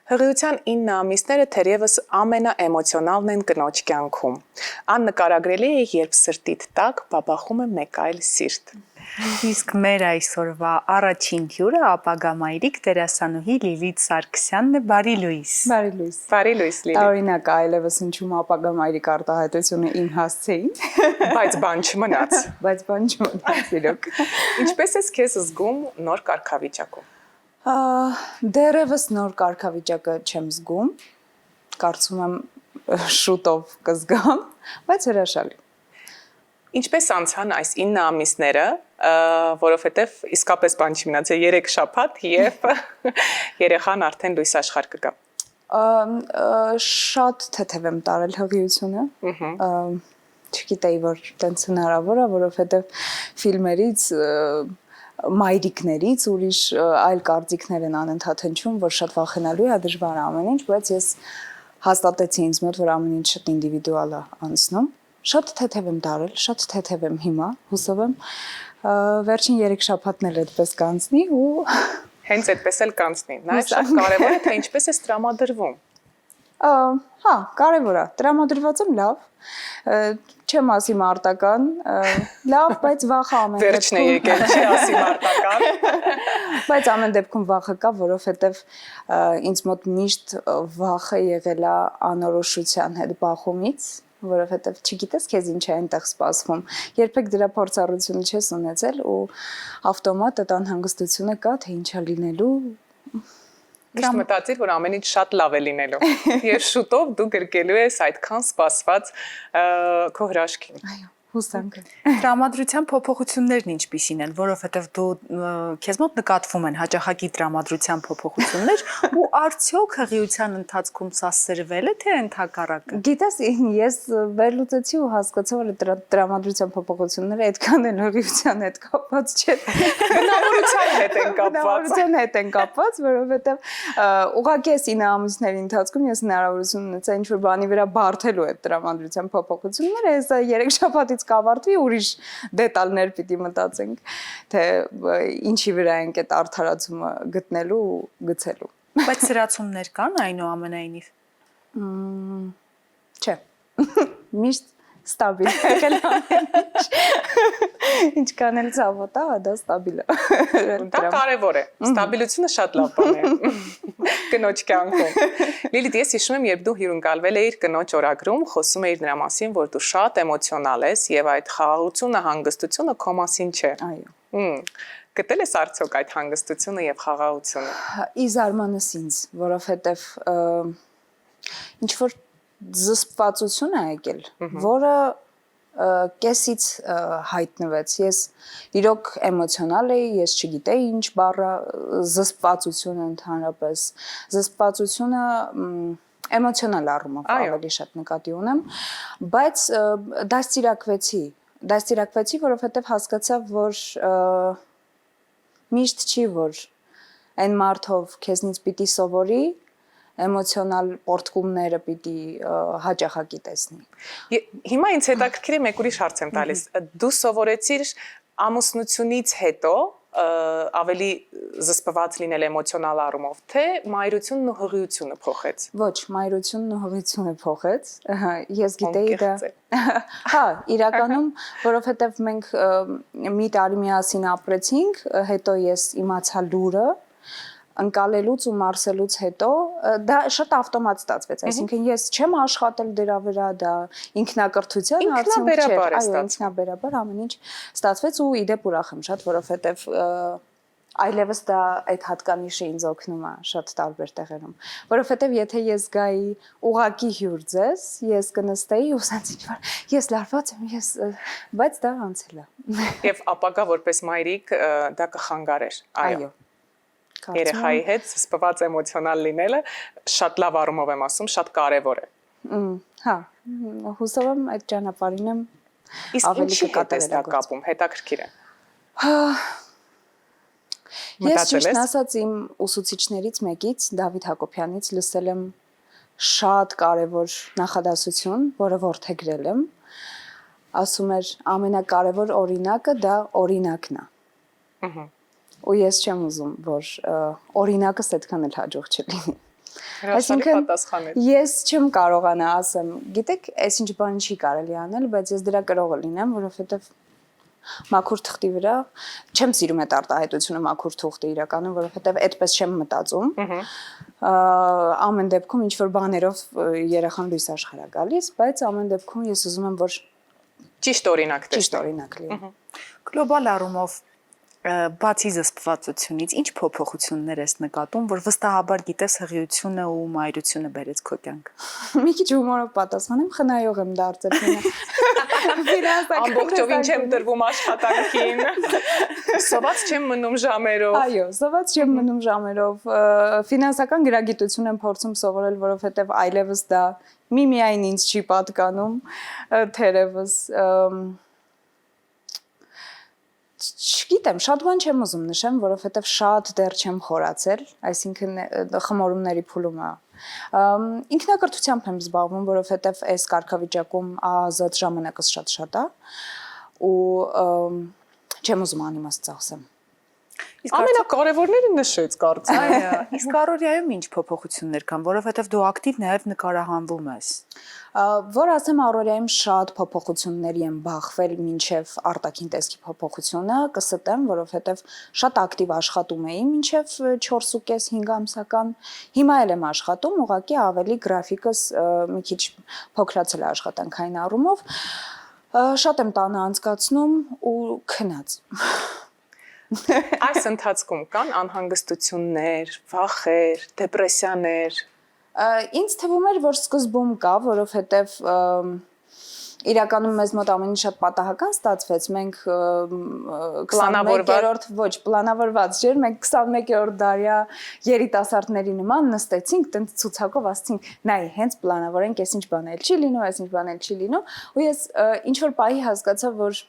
Հղիության 9 ամիսները թերևս ամենաէմոցիոնալն են կնոջ կյանքում։ Աննկարագրելի է, երբ սրտիդ տակ բաբախում է մեկ այլ սիրտ։ Իսկ մեր այսօրվա առաջին հյուրը ապագա մայրիկ դերասանուհի Լիլիթ Սարգսյանն է, բարի լույս։ Բարի լույս։ Բարի լույս, Լիլիթ։ Տարօրինակ այլևս ինչու ապագա մայրիկ արտահայտությունը իմ հասցեին։ Բայց բան չմնաց։ Բայց բան չմնաց, իրոք։ Ինչպես ես քեզ զգում նոր կարգավիճակում։ Դեռևս նոր կարգավիճակը չեմ զգում, կարծում եմ շուտով կզգամ, բայց հրաշալի։ Ինչպես անցան այս 9 ամիսները, որովհետև իսկապես բան չմնաց, 3 շաբաթ եւ երեխան արդեն լույս աշխարհ կգա։ Շատ թեթև եմ տարել հղիությունը։ Չգիտեի, որ տենց հնարավոր է, որովհետև ֆիլմերից մայրիկներից ուրիշ այլ կարծիքներ են անընդհատ հնչում, որ շատ վախենալու է, դժվար է ամեն ինչ, բայց ես հաստատեցի ինձ մոտ, որ ամեն ինչ շատ ինդիվիդուալ է անցնում։ Շատ թեթև եմ տարել, շատ թեթև եմ հիմա, հուսով եմ վերջին 3 շաբաթն էլ այդպես կանցնի ու հենց այդպես էլ կանցնի։ Նաև շատ կարևոր է, թե ինչպես է տրամադրվում։ Հա, կարևոր է։ Տրամադրված եմ լավ։ Չեմ ասի մարտական, լավ, բայց վախը ամեն դեպքում։ Վերջն է եկել, չի ասի մարտական։ Բայց ամեն դեպքում վախը կա, որովհետև ինձ մոտ միշտ վախը եղել է անորոշության հետ բախումից, որովհետև չգիտես քեզ ինչ է այնտեղ սպասվում։ Երբեք դրա փորձառությունը չես ունեցել ու ավտոմատ այդ անհանգստությունը կա, թե ինչ է լինելու։ Միշտ մտածիր, որ ամեն ինչ շատ լավ է լինելու։ Եվ շուտով դու գրկելու ես այդքան սպասված քո հրաշքին։ Այո, հուսանք։ Տրամադրության փոփոխություններն ինչպիսին են, որովհետև դու քեզ մոտ նկատվում են հաճախակի տրամադրության փոփոխություններ ու արդյոք հղիության ընթացքում սա սրվել է թե ընդհակառակը։ Գիտես, ես վերլուծեցի ու հասկացա, որ տրամադրության փոփոխությունները այդքան են հղիության հետ կապված չեն։ Բնավորության հետ են կապված։ Բնավորության հետ են կապված, որովհետև ուղղակի այս 9 ամիսների ընթացքում ես հնարավորություն ունեցա ինչ-որ բանի վրա բարթելու այդ տրամադրության փոփոխությունները, հեսա 3 շաբաթից կավարտվի, ուրիշ դետալներ պիտի մտածենք, թե ինչի վրա ենք այդ արդարացումը գտնելու ու գցելու։ Բայց սրացումներ կան այնուամենայնիվ։ Չէ։ Միշտ ստաբիլ եղել ամեն ինչ։ Ինչ կանել ցավոտ է, դա ստաբիլ է։ Դա կարևոր է։ Ստաբիլությունը շատ լավ բան է։ Կնոջ կյանքում։ Լիլիթ, ես հիշում եմ, երբ դու հյուրընկալվել էիր կնոջ օրագրում, խոսում էիր նրա մասին, որ դու շատ էմոցիոնալ ես եւ այդ խաղաղությունը, հանգստությունը քո մասին չէ։ Այո։ Գտել ես արդյոք այդ հանգստությունը եւ խաղաղությունը։ Ի զարմանս ինձ, որովհետեւ ինչ որ զսպվածություն է եկել, որը կեսից հայտնվեց։ Ես իրոք էմոցիոնալ էի, ես չգիտեի ինչ բառը զսպվածությունը ընդհանրապես։ Զսպվածությունը էմոցիոնալ առումով ավելի շատ նկատի ունեմ, բայց դաստիարակվեցի, որովհետև հասկացա, որ միշտ չի, որ այն մարդով քեզնից պիտի սովորի, էմոցիոնալ պորտկումները պիտի հաճախակի տեսնի։ Հիմա ինձ հետաքրքիր է մեկ ուրիշ հարց եմ տալիս։ Դու սովորեցիր ամուսնությունից հետո ավելի զսպված լինել էմոցիոնալ առումով, թե մայրությունն ու հղիությունը փոխեց։ Ոչ, մայրությունն ու հղիությունը փոխեց։ Ես գիտեի դա։ Հա, իրականում, որովհետև մենք մի տարի միասին ապրեցինք, հետո ես իմացա լուրը, ընկալելուց ու մարսելուց հետո դա շատ ավտոմատ ստացվեց, այսինքն ես չեմ աշխատել դրա վրա, դա ինքնակրթության արդյունք չէ, այո, ինքնաբերաբար ամեն ինչ ստացվեց ու իդեպ ուրախ եմ շատ, որովհետև այլևս դա այդ հատկանիշը ինձ օգնում է շատ տարբեր տեղերում, որովհետև եթե ես գայի ուղակի հյուր ձեզ, ես կնստեի ու ասած ինչ-որ ես լարված եմ, բայց դա անցել է։ Եվ ապագա որպես մայրիկ դա կխանգարեր, այո։ Երեխայի հետ զսպված էմոցիոնալ լինելը շատ լավ առումով եմ ասում, շատ կարևոր է։ Հա, հուսով եմ այդ ճանապարհին եմ ավելի կկատարել կապում, հետաքրքիր է։ Ես ճիշտն ասած իմ ուսուցիչներից մեկից, Դավիթ Հակոբյանից լսել եմ շատ կարևոր նախադասություն, որը որդեգրել եմ, ասում էր ամենակարևոր օրինակը դա օրինակն է։ Ու ես չեմ ուզում, որ օրինակս այդքան էլ հաջող չլինի։ Հրաշալի պատասխան է։ Ես չեմ կարողանա ասեմ, գիտեք, այսինչ բան չի կարելի անել, բայց ես դրա կրողը լինեմ, որովհետև մաքուր թղթի վրա չեմ սիրում այդ արտահայտությունը մաքուր թուղթի իրականում, որովհետև այդպես չեմ մտածում։ Ամեն դեպքում ինչ որ բաներով երախան լույս աշխարհ է գալիս, բայց ամեն դեպքում ես ուզում եմ, որ ճիշտ օրինակ ճիշտ օրինակ լինի։ Գլոբալ առումով բացի զսպվածությունից ինչ փոփոխություններ ես նկատում, որ վստահաբար գիտես հղիությունը ու մայրությունը բերեց քո կյանք։ Մի քիչ հումորով պատասխանեմ, խնայող եմ դարձել մենա։ Ամբողջովին չեմ տրվում աշխատանքին։ Սոված չեմ մնում ժամերով։ Այո, սոված չեմ մնում ժամերով։ Ֆինանսական գրագիտություն եմ փորձում սովորել, որովհետև այլևս դա միայն ինձ չի պատկանում, թերևս չգիտեմ, շատ բան չեմ ուզում նշեմ, որովհետև շատ դեռ չեմ խորացել, այսինքն խմորումների փուլումը։ Ինքնակրթությամբ եմ զբաղվում, որովհետև այս կարգավիճակում ազատ ժամանակս շատ է ու չեմ ուզում անիմաստ ծախսեմ։ Ամենակարևորները նշեց կարծում եմ։ Այո, իսկ առօրյայում ինչ փոփոխություններ կան, որովհետև դու ակտիվ նաև նկարահանվում ես։ Որ ասեմ առօրյայում շատ փոփոխությունների եմ բախվել մինչև արտաքին տեսքի փոփոխությունը, կստեմ, որովհետև շատ ակտիվ աշխատում էի մինչև 4.5-5 ամսական։ Հիմա էլ եմ աշխատում, ուղղակի ավելի գրաֆիկս մի քիչ փոքրացել է աշխատանքային առումով։ Շատ եմ տանը անցկացնում ու քնած։ Այս ընթացքում կան անհանգստություններ, վախեր, դեպրեսիաներ։ Ինձ թվում էր, որ սկզբում կա, որովհետև իրականում մեզ մոտ ամեն ինչ շատ պատահական ստացվեց։ Մենք 21-րդ, ոչ, պլանավորված չէր, մենք 21-րդ դարյա երիտասարդների նման նստեցինք, տենց ցուցակով ասացինք, նայ, հենց պլանավորենք, այսինչ բան էլ չի լինում, այսինչ բան էլ չի լինում, ու ես ինչ որ պահի հասկացա, որ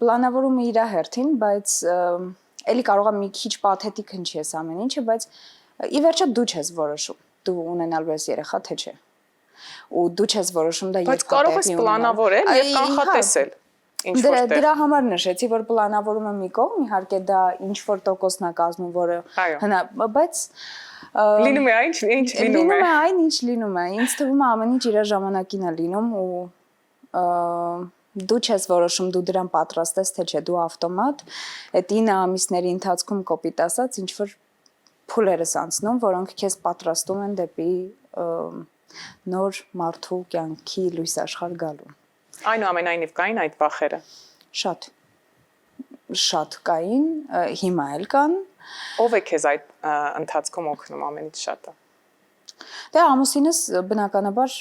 պլանավորումը իր հերթին, բայց էլի կարող է մի քիչ պաթետիկ հնչի այս ամեն ինչը, բայց ի վերջո դու չես որոշում, դու ունենալու ես երեխա, թե չէ։ Ու դու չես որոշում դա Բայց կարող ես պլանավորել եւ կանխատեսել ինչ որտեղ։ Դրա համար նշեցի, որ պլանավորումը մի կողմ, իհարկե դա ինչ որ տոկոսն է կազմում, որը բայց լինում է այն, ինչ լինում է։ Լինում է այն, ինչ լինում է։ Ինձ թվում է ամեն ինչ իր ժամանակին է լինում ու դու չես որոշում, դու դրան պատրաստ ես, թե չէ, դու ավտոմատ այդ 9 ամիսների ընթացքում կոպիտ ասած ինչ որ փուլեր ես անցնում, որոնք քեզ պատրաստում են դեպի նոր մարդու կյանքի լույս աշխարհ գալու։ Այնուամենայնիվ կային այդ վախերը։ Շատ կային, հիմա էլ կան։ Ով է քեզ այդ ընթացքում օգնում ամենից շատը։ Դե ամուսինս բնականաբար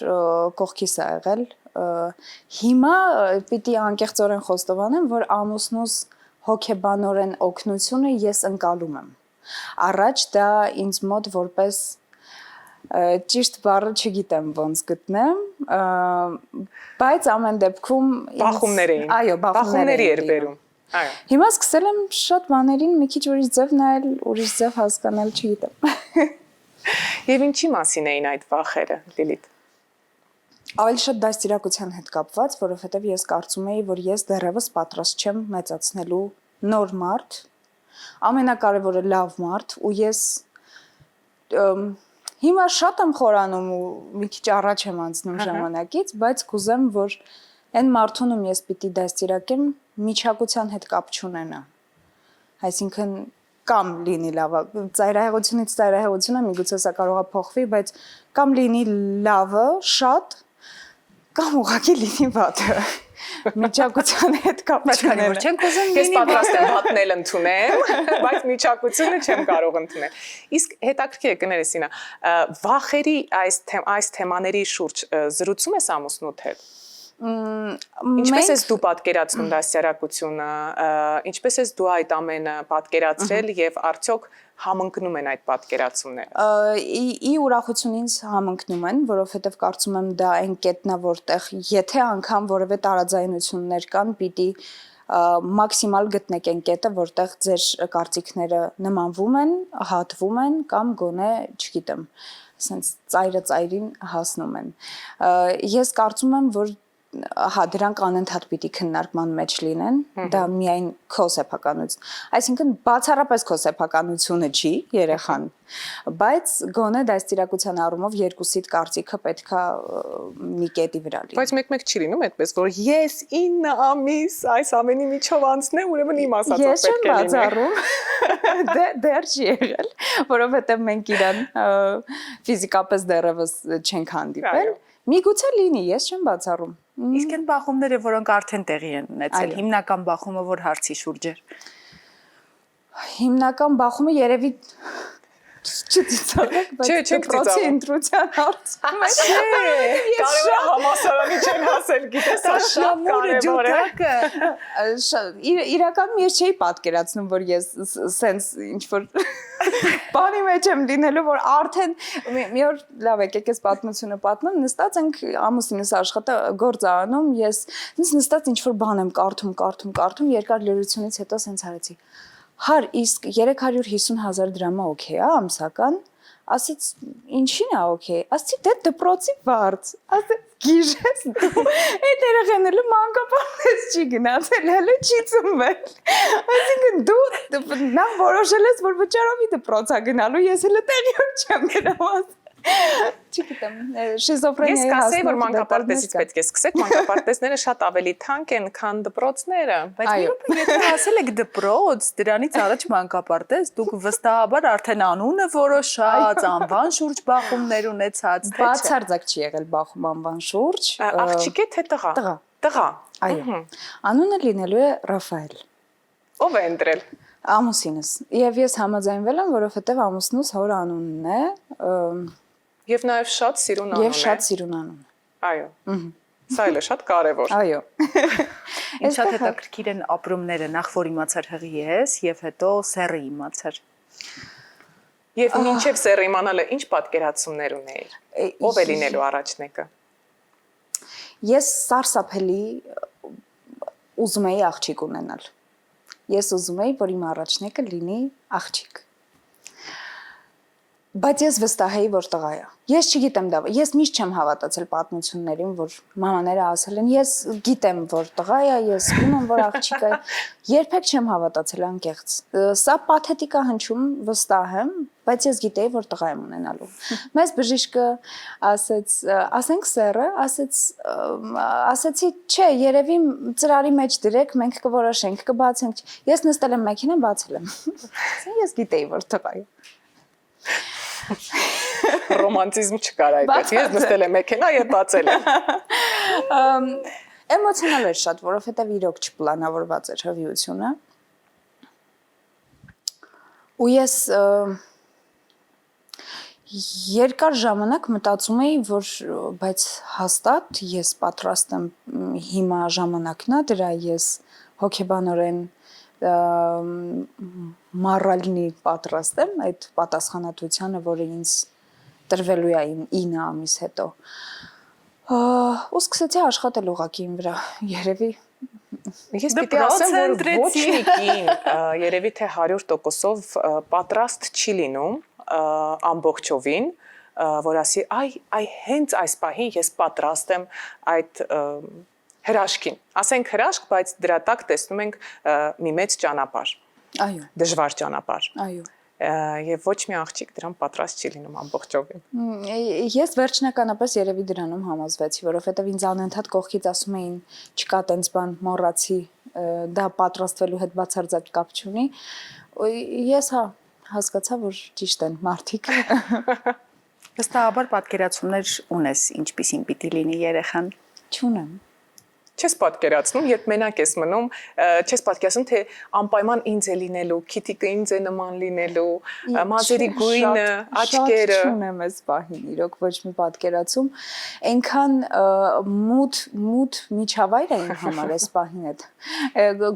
կողքիս է եղել։ Հիմա պիտի անկեղծորեն խոստովանեմ, որ ամուսնուս հոգեբանորեն օգնությունը ես ընկալում եմ։ Առաջ դա ինձ մոտ որպես ճիշտ բառը չգիտեմ ոնց գտնեմ, բայց ամեն դեպքում բախումներ էին։ Այո, բախումների էր բերում։ Այո։ Հիմա սկսել եմ շատ բաներին մի քիչ ուրիշ ձև նայել, ուրիշ ձև հասկանալ, չգիտեմ։ Եվ ինչի մասին էին այդ վախերը, Լիլիթ։ Ավելի շատ դաստիարակության հետ կապված, որովհետև ես կարծում էի, որ ես դեռևս պատրաստ չեմ մեծացնելու նոր մարդ, ամենակարևորը լավ մարդ, ու ես հիմա շատ եմ խորանում ու մի քիչ առաջ եմ անցնում ժամանակից, բայց կուզեմ, որ այն մարդուն, ում ես պիտի դաստիարակեմ, միջակության հետ կապ չունենա։ Այսինքն կամ լինի լավը, ծայրահեղությունից ծայրահեղությունը միգուցե սա կարող է փոխվի, բայց կամ լինի լավը շատ, կամ ուղղակի լինի վատը։ Միջակության հետ կապ չունենա։ Չենք ուզում Ես պատրաստ եմ վատնել ընդունեմ, բայց միջակությունը չեմ կարող ընդունել։ Իսկ հետաքրքիր է կներես Ինա, վախերի այս թեմաների շուրջ զրուցում ես ամուսնուդ հետ։ Ինչպես ես դու պատկերացնում դաստիարակությունը, ինչպես ես դու այդ ամենը պատկերացրել եւ արդյոք համընկնում են այդ պատկերացումները։ Ի ուրախություն ինձ համընկնում են, որովհետեւ կարծում եմ դա այն կետն է, որտեղ եթե անգամ որևէ տարաձայնություններ կան, պիտի մաքսիմալ գտնեք այն կետը, որտեղ ձեր կարծիքները նմանվում են, հատվում են կամ գոնե, չգիտեմ, ասենց ծայրը ծայրին հասնում են։ Ես կարծում եմ, որ հա դրանք անընդհատ պիտի քննարկման մեջ լինեն, դա միայն քո սեփականություն, այսինքն բացառապես քո սեփականությունը չի երեխան, բայց գոնե դաստիարակության առումով երկուսիդ կարծիքը պետքա մի կետի վրա լինի։ Բայց մեկ-մեկ չի լինում այդպես, որ ես 9 ամիս այս ամենի միջով անցնեմ, ուրեմն իմ ասածը պետք է լինի։ Ես չեմ բացառում, դեռ չի եղել, որովհետև մենք իրան ֆիզիկապես դեռևս չենք հանդիպել։ Միգուցե լինի, ես չեմ բացառում։ Իսկ այն բախումները, որոնք արդեն տեղի են ունեցել, հիմնական բախումը որ հարցի շուրջ էր։ Հիմնական բախումը երևի չծիծաղեք, բայց դպրոցի ընտրության հարցում է։ Կարևոր է համասարանի չեն հասել, գիտես, դա շատ կարևոր է։ Իրականում ես չէի պատկերացնում, որ ես սենց ինչ-որ բանի մեջ եմ լինելու, որ արդեն մի օր լավ եկեք ես պատմությունը պատմեմ, նստած ենք ամուսինս գործ անում, ես նստած ինչ-որ բան եմ կարդում, երկար լրությունից հետո սենց արեցի։ Հար, իսկ 350,000 դրամը օքեյ է ամսական, ասեց ինչին է օքեյ, ասեցի դե դպրոցի վարձ, ասեց գիժես դու, այդ երեխաները մանկապարտեզ չի գնացել, հələ չի ծնվել, այսինքն դու նախ որոշել ես, որ վճարովի դպրոց է գնալու, ես հələ տեղյակ չեմ դրամաս։ Չգիտեմ, շիզոֆրենիայի Ես կասեի, որ մանկապարտեզից պետք է սկսեք, մանկապարտեզները շատ ավելի թանկ են, քան դպրոցները։ Բայց եթե հասել եք դպրոց, դրանից առաջ մանկապարտեզ, դուք վստահաբար արդեն անունը որոշած, անվան շուրջ բախումներ ունեցած, թե չէ։ Բացարձակ չի եղել բախում անվան շուրջ։ Աղջիկ է թե տղա։ Տղա։ Այո։ Անունը լինելու է Ռաֆայել։ Ով է ընտրել։ Ամուսինս։ Եվ ես համաձայնվել եմ, որովհետև ամուսնուս հոր անունն է։ Եվ նաև շատ սիրուն անուն է։ Եվ շատ սիրուն անուն է։ Այո։ Սա էլ է շատ կարևոր։ Այո։ Ինչ շատ հետաքրքիր են ապրումները, նախ որ իմացար հղի ես, եւ հետո սեռը իմացար։ Եվ մինչև սեռը իմանալը ինչ պատկերացումներ ունեիր։ Ով է լինելու առաջնեկը։ Ես սարսափելի ուզում էի աղջիկ ունենալ։ Ես ուզում էի, որ իմ առաջնեկը լինի աղջիկ։ Բայց ես վստահ էի, որ տղա է։ Ես չգիտեմ դա, ես միշտ չեմ հավատացել պատմություններին, որ մամաները ասել են, ես գիտեմ, որ տղա է, ես գիտեմ, որ աղջիկ է։ Երբեք չեմ հավատացել անկեղծ։ Սա պաթետիկ է հնչում, վստահ եմ, բայց ես գիտեի, որ տղա եմ ունենալու։ Մեզ բժիշկը ասեց, ասենք սեռը, ասեցի, չէ, երևի ծրարի մեջ դրեք, մենք կորոշենք, կբացենք։ Ես նստել եմ մեքենան, բացել եմ։ Ես գիտեի, որ տղա է։ Ռոմանտիզմ չկար այդպես։ Ես նստել եմ մեքենա եւ բացել եմ։ Էմոցիոնալ էր շատ, որովհետեւ իրոք չպլանավորված էր հղիությունը։ Ու ես երկար ժամանակ մտածում էի, որ բայց հաստատ ես պատրաստ եմ հիմա ժամանակն է դրա, ես հոգեբանորեն մառալնի պատրաստ եմ այդ պատասխանատվությանը, որը ինձ տրվելու է 9 ամիս հետո։ Ու սկսեցի աշխատել ուղղակի իմ վրա, երևի Ես պիտի ասեմ, որ ոչ մի կին երևի թե 100%-ով պատրաստ չի լինում ամբողջովին, որ ասի, այ հենց այս պահին ես պատրաստ եմ այդ հրաշքին։ Ասենք հրաշք, բայց դրա տակ տեսնում ենք մի մեծ ճանապարհ։ Այո։ Դժվար ճանապարհ։ Այո։ Եվ ոչ մի աղջիկ դրան պատրաստ չի լինում ամբողջովին։ Ես վերջնականապես երևի դրանում համոզվեցի, որովհետև ինձ անընդհատ կողքից ասում էին, չկա տենց բան, մոռացի, դա պատրաստվելու հետ բացարձակ կապ չունի։ Ես հասկացա, որ ճիշտ են մարդիկ։ Վստահաբար պատկերացումներ ունես, ինչպիսին պիտի լինի երեխան։ Չունեմ։ Չես պատկերացնում, երբ մենակ ես մնում, չես պատկերացնում, թե անպայման ինձ է լինելու, քիթիկը ինձ է նման լինելու, մազերի գույնը, աչքերը։ Շատ չունեմ այս պահին, իրոք ոչ մի պատկերացում, այնքան մութ միջավայր է իմ համար այս պահին հետ։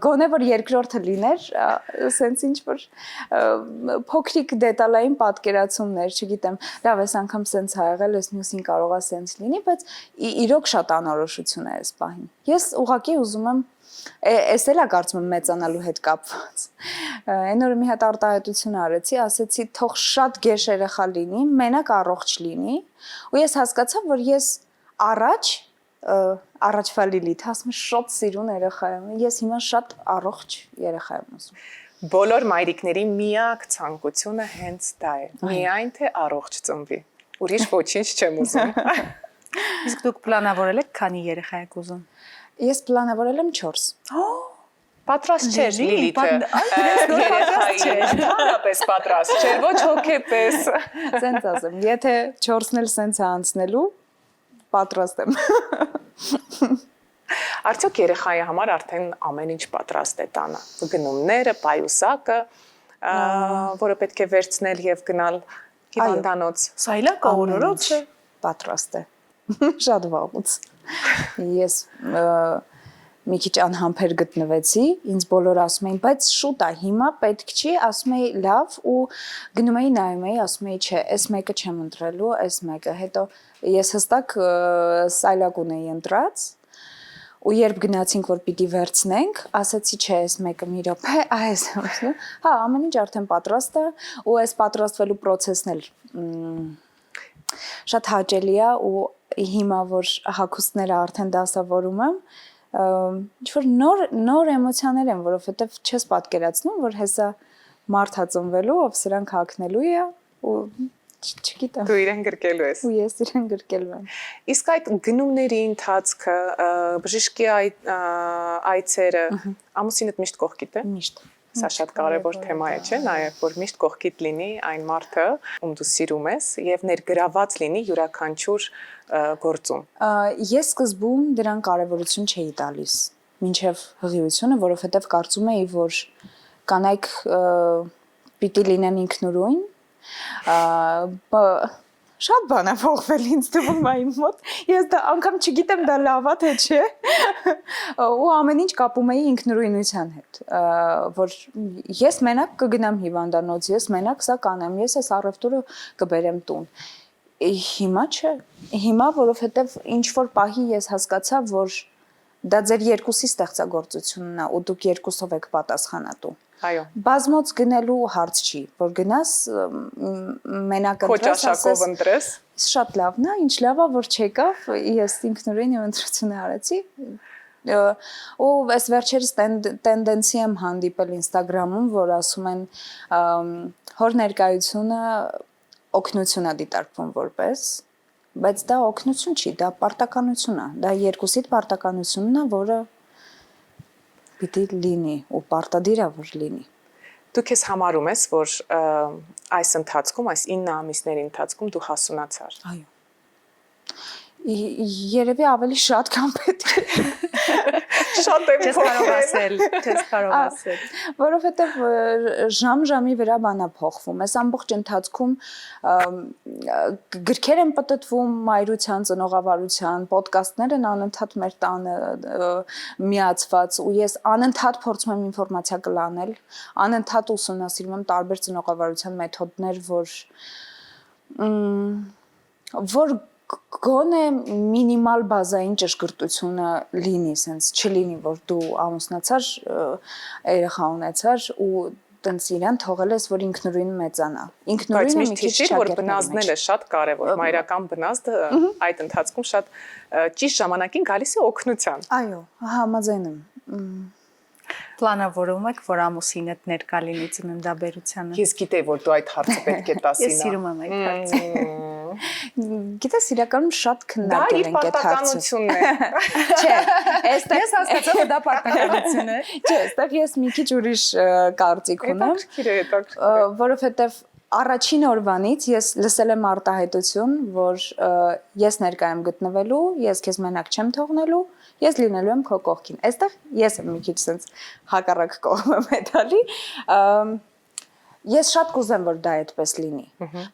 Գոնե որ երկրորդը լիներ, սենց ինչ որ փոքրիկ դետալային պատկերացումներ, չգիտեմ, լավ, այս անգամ սենց ա եղել, այս մյուսին կարող է սենց լինի, բայց իրոք շատ անորոշություն է այս պահին։ Ես ուղղակի ուզում եմ, էս էլ է կարծում եմ մեծանալու հետ կապված։ Այն օրը մի հատ արտահայտություն արեցի, ասեցի թող շատ գեշ երեխա լինի, մենակ առողջ լինի, ու ես հասկացա, որ ես առաջ առաջվա Լիլիթ, ասում եմ շատ սիրուն երեխա եմ։ Ես հիմա շատ առողջ երեխա եմ ուզում։ Բոլոր մայրիկների միակ ցանկությունը հենց դա է։ Միայն թե առողջ ծնվի։ Ուրիշ ոչինչ չեմ ուզում։ Իսկ դուք պլանավորել եք քանի երեխա եք ուզում։ Ես պլանավորել եմ 4։ Պատրաստ չէր Լիլիթը։ Հարաբես պատրաստ չէր, ոչ հոգեպես։ Սենց ասեմ, եթե 4-ն էլ սենց է անցնելու, պատրաստ եմ։ Արդյոք երեխայի համար արդեն ամեն ինչ պատրաստ է տանը։ Գնումները, պայուսակը, որը պետք է վերցնել եւ գնալ հիվանդանոց։ Սայլակը օրորոցը պատրաստ է։ Շատ վաղուց։ Ես մի քիչ անհամբեր գտնվեցի, ինձ բոլորը ասում էին, բայց շուտ է, հիմա պետք չի, ասում էի լավ ու գնում էի նայում էի, ասում էի, չէ, այս մեկը չեմ ընտրելու, այս մեկը, հետո ես հստակ սայլակ ունեի ընտրած ու երբ գնացինք որ պիտի վերցնենք, ասացի, չէ, այս մեկը մի րոպե, այս, հա, ամեն ինչ արդեն պատրաստ է ու այս պատրաստվելու process-ն էլ շատ հաճելի է ու հիմա որ հագուստները արդեն դասավորում եմ ինչ-որ նոր էմոցիաներ են, որովհետև չես պատկերացնում, որ հեսա մարդ հածնվելու, ով սրանք հագնելու է ու չգիտեմ։ Դու իրեն գրկելու ես։ Ու ես իրեն գրկելու եմ։ Իսկ այդ գնումների ընթացքը, բժշկի այցերը, ամուսինդ միշտ կողքիդ է։ Միշտ։ Սա շատ կարևոր թեմա է, չէ՞, նաև որ միշտ կողքիդ լինի այն մարդը, ում դու սիրում ես, եւ ներգրաված լինի յուրաքանչյուր գործում։ Ես սկզբում դրան կարևորություն չէի տալիս, մինչև հղիությունը, որովհետև կարծում էի, որ կանայք պիտի լինեն ինքնուրույն, շատ բան է փոխվել ինձ թվում այն մոտ, ես դա անգամ չգիտեմ դա լավ է թե չէ, ու ամեն ինչ կապում էի ինքնուրույնության հետ, որ ես մենակ կգնամ հիվանդանոց, ես մենակ սա կանեմ, ես այս առևտուրը կբերեմ տուն։ Հիմա չէ, հիմա որովհետև ինչ-որ պահի ես հասկացա, որ դա ձեր երկուսի ստեղծագործությունն է ու դուք երկուսով եք պատասխանատու։ Այո։ Բազմոց գնելու հարց չի, որ գնաս մենակ ընտրես, ասես ընտրես։ Շատ լավն է, ինչ լավ է, որ չեկավ, ես ինքնուրույն ընտրությունը արեցի։ Ու այս վերջերս տենդենսի եմ հանդիպել Instagram-ում, որ ասում են հոր ներկայությունը օգնություն է դիտարկվում որպես, բայց դա օգնություն չի, դա պարտականություն է, դա երկուսիդ պարտականությունն է, որը պիտի լինի ու պարտադիր է որ լինի։ Դու քեզ համարում ես, որ այս ընթացքում, այս 9 ամիսների ընթացքում դու հասունացար։ Այո։ Երևի ավելի շատ կան պետք է։ Շատ եմ փոխվել, չես կարող ասել։ Որովհետև ժամ-ժամի վրա բանա փոխվում։ Այս ամբողջ ընթացքում գրքեր են պատտվում մայրության, ծնողավարության, ոդկասթներ են անընդհատ մեր տանը միացված ու ես անընդհատ փորձում եմ ինֆորմացիա կլանել, անընդհատ ուսումնասիրում եմ տարբեր ծնողավարության մեթոդներ, որ գոնե մինիմալ բազային ճշգրտությունը լինի, sense չլինի, որ դու ամուսնացար, երեխա ունեցար ու տենց իրան թողել ես, որ ինքնուրույն մեծանա։ Ինքնուրույնը մի քիչ ճիշտ որ բնազդելը շատ կարևոր, մայրական բնազդը այդ ընթացքում շատ ճիշտ ժամանակին գալիս է օգնության։ Այո, համաձայն եմ։ Պլանավորում եք, որ ամուսինդ ներկա լինի ծննդաբերությանը։ Ես գիտեի, որ դու այդ հարցը պետք է տասի։ Ես սիրում եմ այդ հարցը։ Գիտես, իրականում շատ քննարկել ենք այդ հարցը։ Դա իր պարտականությունն է։ Չէ, այստեղ ես հասկացա, որ դա պարտականություն է։ Չէ, այստեղ ես մի քիչ ուրիշ կարծիք ունեմ, որովհետև առաջին օրվանից ես լսել եմ արտահայտություն, որ ես ներկա եմ գտնվելու, ես քեզ մենակ չեմ թողնելու, ես լինելու եմ քո կողքին։ Այստեղ ես եմ մի քիչ sense հակառակ կողմը մեդալի։ Ես շատ կուզեմ, որ դա այդպես լինի,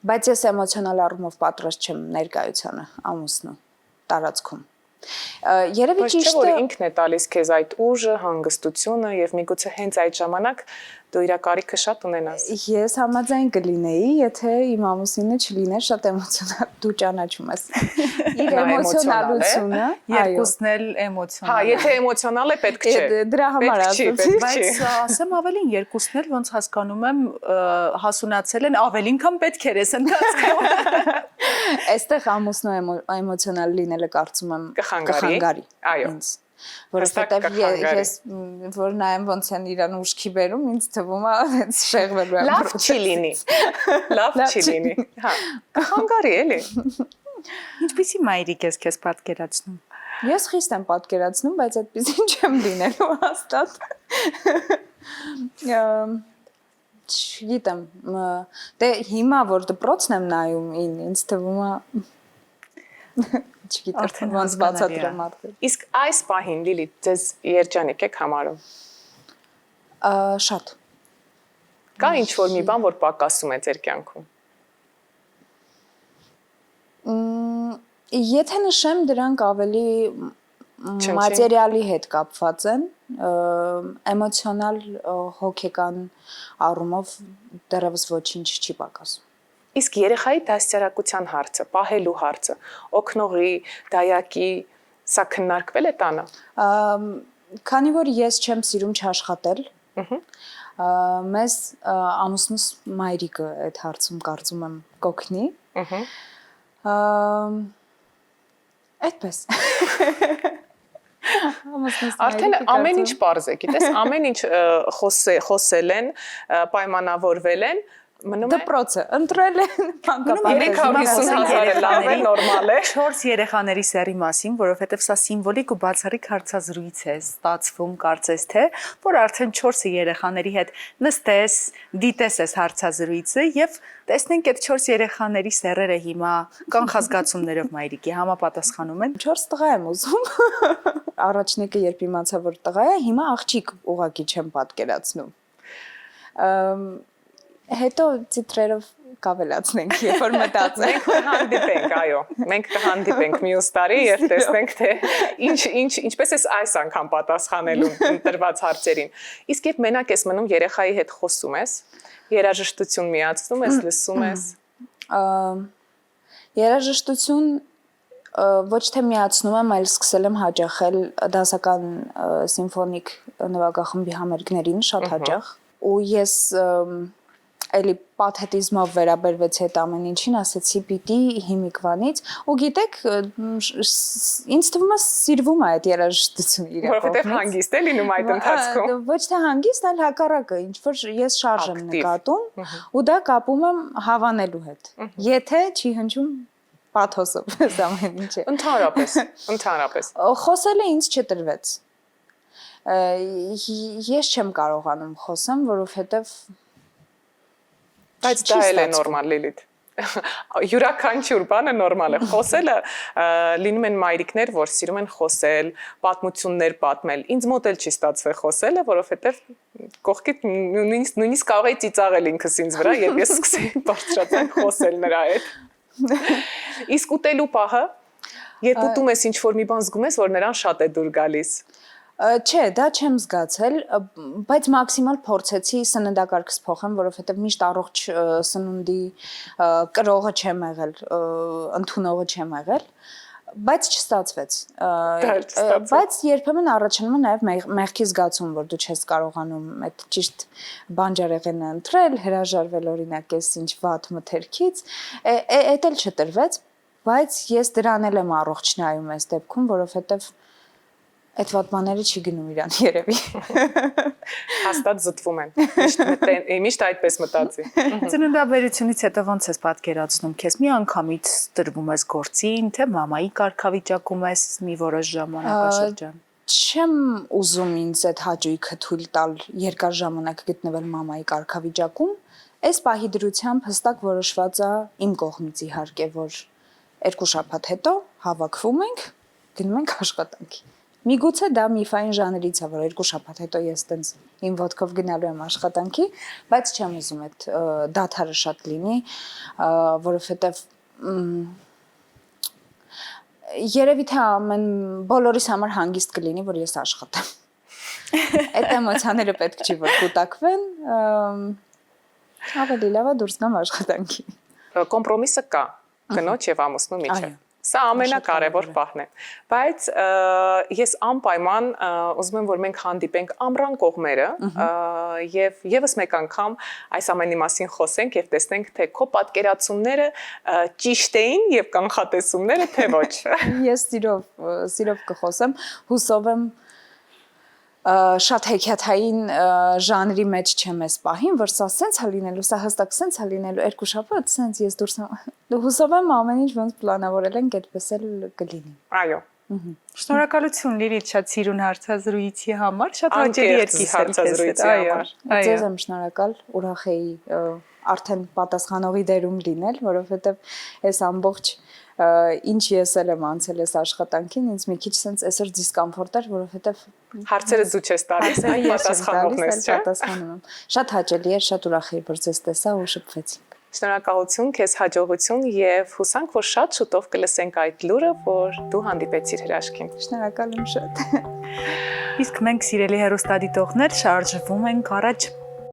բայց ես էմոցիոնալ առումով պատրաստ չեմ ներկայությանը ամուսնու տարածքում։ Երևի ճիշտ է, որ ինքն է տալիս քեզ այդ ուժը, հանգստությունը եւ միգուցե հենց այդ ժամանակ դու իր կարիքը շատ ունենաս։ Ես համաձայն կլինեի, եթե իմ ամուսինը չլիներ շատ էմոցիոնալ, դու ճանաչում ես։ Իր էմոցիոնալությունը, երկուսն էլ էմոցիոնալ։ Հա, եթե էմոցիոնալ է, պետք չէ։ Դրա համար ասացի, բայց ասեմ ավելին երկուսն էլ ոնց հասկանում եմ հասունացել են ավելին քան պետք էր այս ընթացքում։ Այստեղ ամուսնու էմոցիոնալ լինելը կարծում եմ կխանգարի։ Այո։ Որովհետև ես որ նայեմ ոնց են իրան ուշքի բերում, ինձ թվում է հենց շեղվելու եմ։ Լավ չի լինի։ Լավ չի լինի։ Հա, կխանգարի էլի։ Ինչպիսի մայրիկ ես քեզ պատկերացնում։ Ես խիստ եմ պատկերացնում, բայց այդպեսին չեմ լինելու հաստատ։ Չգիտեմ, դե հիմա որ դպրոցն եմ նայում, ինձ թվում է չգիտեմ, ոնց բացատրեմ արդեն։ Իսկ այս պահին Լիլիթ ձեզ երջանիկ եք համարում։ Շատ։ Կա ինչ-որ մի բան, որ պակասում է ձեր կյանքում։ Եթե նշեմ, դրանք ավելի մատերիալի հետ կապված են, էմոցիոնալ հոգեկան առումով դեռևս ոչինչ չի պակասում։ Իսկ երեխայի դաստիարակության հարցը, պահելու հարցը, օգնողի, դայակի, սա քննարկվել է տանը։ Քանի որ ես չեմ սիրում չաշխատել, մեզ ամուսնուս մայրիկը այդ հարցում կարծում եմ կօգնի։ Այդպես։ Արդեն ամեն ինչ պարզ է, գիտես, ամեն ինչ խոսել են, պայմանավորվել են, մնում է դպրոցը ընտրել են մանկապարտեզը 350,000 լավ է, նորմալ է 4 երեխաների սերի մասին, որովհետև սա սիմվոլիկ ու բացառիկ հարցազրույց է ստացվում, կարծես թե, որ արդեն 4 երեխաների հետ նստես, դիտես այս հարցազրույցը եւ տեսնենք այդ 4 երեխաների սերերը հիմա կանխազգացումներով մայրիկի համապատասխանում են։ 4 տղա եմ ուզում։ Առաջնեկը երբ իմացա, որ տղա է, հիմա աղջիկ ուղակի չեմ պատկերացնում։ Հետո ծիտրերով կավելացնենք, երբ որ մտածենք։ Մենք կհանդիպենք, այո։ Մենք կհանդիպենք մյուս տարի եւ տեսնենք թե ինչպես է այս անգամ պատասխանելու տրված հարցերին։ Իսկ երբ մենակ ես մնում, երեխայի հետ խոսում ես, երաժշտություն միացնում ես, լսում ես։ Երաժշտություն ոչ թե միացնում եմ, այլ սկսել եմ հաճախել դասական սիմֆոնիկ նվագախմբի համերգներին շատ հաճախ։ Ու ես էլի պաթետիզմով վերաբերվեցի այդ ամեն ինչին, ասեցի պիտի հիմիկվանից, ու գիտեք, ինձ թվում է սիրվում է այդ երաժշտությունը իր կողմից։ Որովհետև հանգիստ է լինում այդ ընթացքում։ Ոչ թե հանգիստ, այլ հակառակը, ինչ որ ես շարժ եմ նկատում, ու դա կապում եմ հավանելու հետ։ Եթե չի հնչում պաթոսով, այս ամեն ինչը։ Ընդհանրապես։ Խոսելը ինձ չտրվեց։ Ես չեմ կարողանում խոսեմ, որովհետև Բայց դա էլ է նորմալ, Լիլիթ։ Յուրաքանչյուր բանը նորմալ է։ Խոսելը լինում են մայրիկներ, որ սիրում են խոսել, պատմություններ պատմել։ Ինձ մոտ էլ չի ստացվել խոսելը, որովհետև կողքից նույնիսկ կարող էի ծիծաղել ինքս ինձ վրա, երբ ես սկսեի բարձրացնել խոսել նրա հետ։ Իսկ ուտելու պահը, երբ ուտում ես ինչ-որ մի բան զգում ես, որ նրան շատ է դուր գալիս։ Չէ, դա չեմ զգացել, բայց մաքսիմալ փորձեցի սննդակարգս փոխեմ, որովհետև միշտ առողջ սնունդի կրողը չեմ եղել, ընդունողը չեմ եղել, բայց չստացվեց։ Բայց երբեմն առաջանում է նաև մեղքի զգացում, որ դու չես կարողանում այդ ճիշտ բանջարեղենը ընտրել, հրաժարվել օրինակ էս ինչ վատ մթերքից, էդ էլ չտրվեց, բայց ես դրան էլ եմ առողջ նայում այս դեպքում, որովհետև այդ վատ բաները չի գնում իրան երևի։ Հաստատ զտվում են։ Միշտ այդպես մտածի։ Ծննդաբերությունից հետո ոնց ես պատկերացնում քեզ։ Մի անգամից տրվում ես գործին, թե մամայի կարգավիճակում ես մի որոշ ժամանակաշրջան։ Չեմ ուզում ինձ այդ հաճույքը թույլ տալ երկար ժամանակ գտնվել մամայի կարգավիճակում։ Այս պահի դրությամբ հստակ որոշված է իմ կողմից իհարկե, որ 2 շաբաթ հետո հավաքվում ենք, գնում ենք աշխատանքի։ Միգուցե դա միֆային ժանրից է, որ 2 շաբաթ հետո ես տենց իմ ոտքով գնալու եմ աշխատանքի, բայց չեմ ուզում այդ դադարը շատ լինի, որովհետև երևի թե բոլորիս համար հանգիստ կլինի, որ ես աշխատեմ։ Այդ էմոցիաները պետք չի որ կուտակվեն, ավելի լավ է դուրս գամ աշխատանքի։ Կոմպրոմիսը կա կնոջ եւ ամուսնու միջեւ։ Սա ամենակարևոր պահն է։ Բայց ես անպայման ուզում եմ, որ մենք հանդիպենք ամռան կողմերը եւ եւս մեկ անգամ այս ամենի մասին խոսենք եւ տեսնենք, թե քո պատկերացումները ճիշտ էին եւ կանխատեսումները թե ոչ։ Ես սիրով կխոսեմ, հուսով եմ շատ հեքիաթային ժանրի մեջ չեմ ես պահին, որ սա սենց է լինելու, սա հստակ սենց է լինելու, երկու շաբաթ սենց ես դուրս հուսով եմ ամեն ինչ ոնց պլանավորել ենք, այդպես էլ կլինի։ Այո։ Շնորհակալություն Լիլիթ, շատ սիրուն հարցազրույցի համար, շատ հաճելի էր կիսել հարցազրույցի համար։ Ձեզ եմ շնորհակալ, ուրախ էի արդեն պատասխանողի դերում լինել, որովհետև այս ամբողջ ինչ ես եմ անցել այս աշխատանքին, ինձ մի քիչ sense այսօր դիսկոմֆորտ էր, որովհետև հարցերը դու չես տալիս, պատասխանողն ես, չէ՞։ Պատասխանում եմ։ Շատ հաճելի էր, շատ ուրախ էի, որ ձեզ տեսա ու շփվեցինք։ Շնորհակալություն, քեզ հաջողություն եւ հուսանք, որ շատ շուտով կլսենք այդ լուրը, որ դու հանդիպեցիր հրաշքին։ Շնորհակալ եմ շատ։ Իսկ մենք սիրելի հեռուստադիտողներ շարժվում ենք առաջ